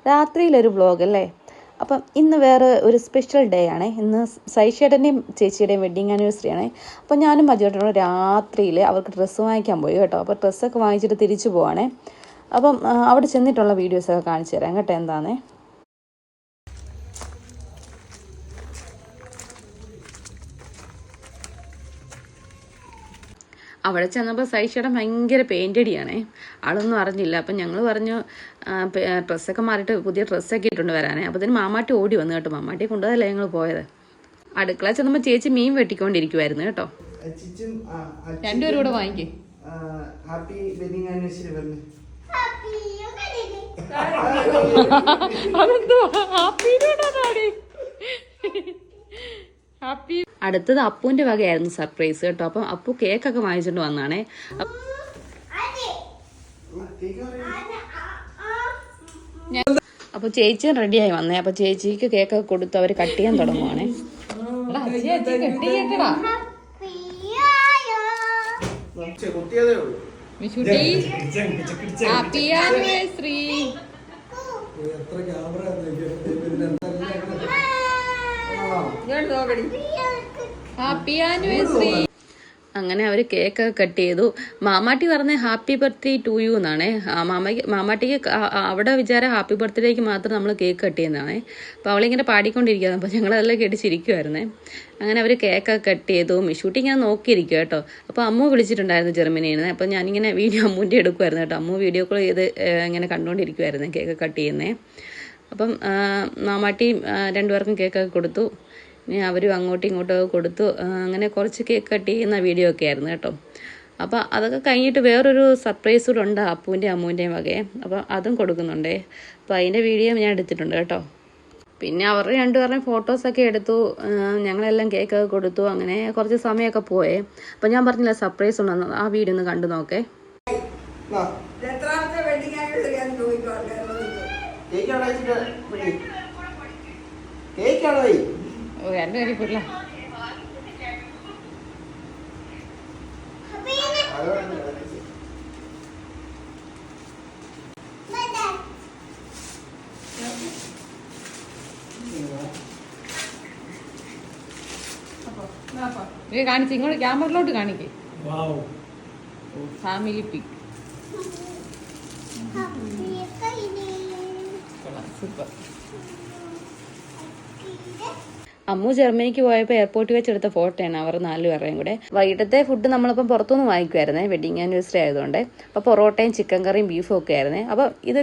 രാത്രിയിലൊരു vlog അല്ലേ. അപ്പം ഇന്ന് വേറെ ഒരു സ്പെഷ്യൽ ഡേ ആണ്. ഇന്ന് സൈഷേട്ടൻ്റെയും ചേച്ചിയുടെയും വെഡ്ഡിങ് ആനിവേഴ്സറി ആണ്. അപ്പം ഞാനും മജുവേട്ടനോട് രാത്രിയിൽ അവർക്ക് ഡ്രസ്സ് വാങ്ങിക്കാൻ പോയി കേട്ടോ. അപ്പോൾ ഡ്രസ്സൊക്കെ വാങ്ങിച്ചിട്ട് തിരിച്ചു പോവാണേ. അപ്പം അവിടെ ചെന്നിട്ടുള്ള വീഡിയോസൊക്കെ കാണിച്ചു തരാം കേട്ടോ. എന്താണേ അവിടെ ചെന്നപ്പോൾ സൈഷേട്ടൻ ഭയങ്കര പെയിൻ്റടിയാണേ. ആളൊന്നും അറിഞ്ഞില്ല. അപ്പം ഞങ്ങൾ പറഞ്ഞു ഡ്രസ്സൊക്കെ മാറിയിട്ട് പുതിയ ഡ്രസ്സൊക്കെ ഇട്ടുകൊണ്ട് വരാനേ. അപ്പോൾ അതിന് മാമാട്ടി ഓടി വന്നു കേട്ടോ. മാമാട്ടിയെ കൊണ്ടുപോയതല്ലേ ഞങ്ങൾ പോയത്. അടുക്കള ചെന്നപ്പോൾ ചേച്ചി മീൻ വെട്ടിക്കൊണ്ടിരിക്കുമായിരുന്നു കേട്ടോ. രണ്ടുപേരും കൂടെ വാങ്ങിക്കേ. ഹാപ്പി വെഡിങ് ആനിവേഴ്സറി പറഞ്ഞു. അടുത്തത് അപ്പുവിന്റെ വകയായിരുന്നു സർപ്രൈസ് കേട്ടോ. അപ്പം അപ്പു കേക്കൊക്കെ വാങ്ങിച്ചിട്ട് വന്നാണേ. അപ്പൊ ചേച്ചി റെഡിയായി വന്നേ. അപ്പൊ ചേച്ചിക്ക് കേക്കൊക്കെ കൊടുത്ത് അവര് കട്ട് ചെയ്യാൻ തുടങ്ങുവാണേ. Happy anniversary. അങ്ങനെ അവർ കേക്കൊക്കെ കട്ട് ചെയ്തു. മാമാട്ടി പറഞ്ഞ ഹാപ്പി ബർത്ത്ഡേ ടു യു എന്നാണേ. മാമാട്ടിക്ക് അവിടെ വിചാരം ഹാപ്പി ബർത്ത്ഡേക്ക് മാത്രം നമ്മൾ കേക്ക് കട്ട് ചെയ്യുന്നതാണേ. അപ്പോൾ അവളിങ്ങനെ പാടിക്കൊണ്ടിരിക്കുകയാണ്. അപ്പോൾ ഞങ്ങളതെല്ലാം കേട്ട് ചിരിക്കുമായിരുന്നേ. അങ്ങനെ അവർ കേക്കൊക്കെ കട്ട് ചെയ്തു. മിഷൂട്ടി ഞാൻ നോക്കിയിരിക്കും കേട്ടോ. അപ്പോൾ അമ്മു വിളിച്ചിട്ടുണ്ടായിരുന്നു ജർമ്മനിയിൽ നിന്ന്. അപ്പോൾ ഞാനിങ്ങനെ വീഡിയോ അമ്മൂൻ്റെ എടുക്കുമായിരുന്നു കേട്ടോ. അമ്മു വീഡിയോ കോൾ ചെയ്ത് ഇങ്ങനെ കണ്ടുകൊണ്ടിരിക്കുമായിരുന്നു കേക്ക് കട്ട് ചെയ്യുന്നേ. അപ്പം മാമാട്ടിയും രണ്ടുപേർക്കും കേക്കൊക്കെ കൊടുത്തു. ഇനി അവരും അങ്ങോട്ടും ഇങ്ങോട്ടും കൊടുത്തു. അങ്ങനെ കുറച്ച് കേക്ക് കട്ട് ചെയ്യുന്ന വീഡിയോ ഒക്കെ ആയിരുന്നു കേട്ടോ. അപ്പോൾ അതൊക്കെ കഴിഞ്ഞിട്ട് വേറൊരു സർപ്രൈസ് കൂടെ ഉണ്ട് അപ്പൂൻ്റെയും അമ്മൂൻ്റെയും വകയെ. അപ്പോൾ അതും കൊടുക്കുന്നുണ്ടേ. അപ്പോൾ അതിൻ്റെ വീഡിയോ ഞാൻ എടുത്തിട്ടുണ്ട് കേട്ടോ. പിന്നെ അവർ രണ്ടുപേരുടെയും ഫോട്ടോസൊക്കെ എടുത്തു. ഞങ്ങളെല്ലാം കേക്കൊക്കെ കൊടുത്തു. അങ്ങനെ കുറച്ച് സമയമൊക്കെ പോയേ. അപ്പോൾ ഞാൻ പറഞ്ഞില്ല സർപ്രൈസ് ഉണ്ടെന്ന്. ആ വീഡിയോ ഒന്ന് കണ്ടു നോക്കേ. രണ്ടുപേരും പിള്ള കാണിച്ച് ഇങ്ങോട്ട് ക്യാമറയിലോട്ട് കാണിക്കേ. Family pic. സൂപ്പർ. അമ്മു ജർമ്മനിക്ക് പോയപ്പോൾ എയർപോർട്ടിൽ വെച്ചെടുത്ത ഫോട്ടോയാണ് അവർ 4 പേരുടെയും കൂടെ. വൈകിട്ടത്തെ ഫുഡ് നമ്മളിപ്പം പുറത്തുനിന്ന് വാങ്ങിക്കുമായിരുന്നേ, വെഡിങ് ആനിവേഴ്സറി ആയതുകൊണ്ട്. അപ്പോൾ പൊറോട്ടയും ചിക്കൻ കറിയും ബീഫും ഒക്കെ ആയിരുന്നേ. അപ്പോൾ ഇത്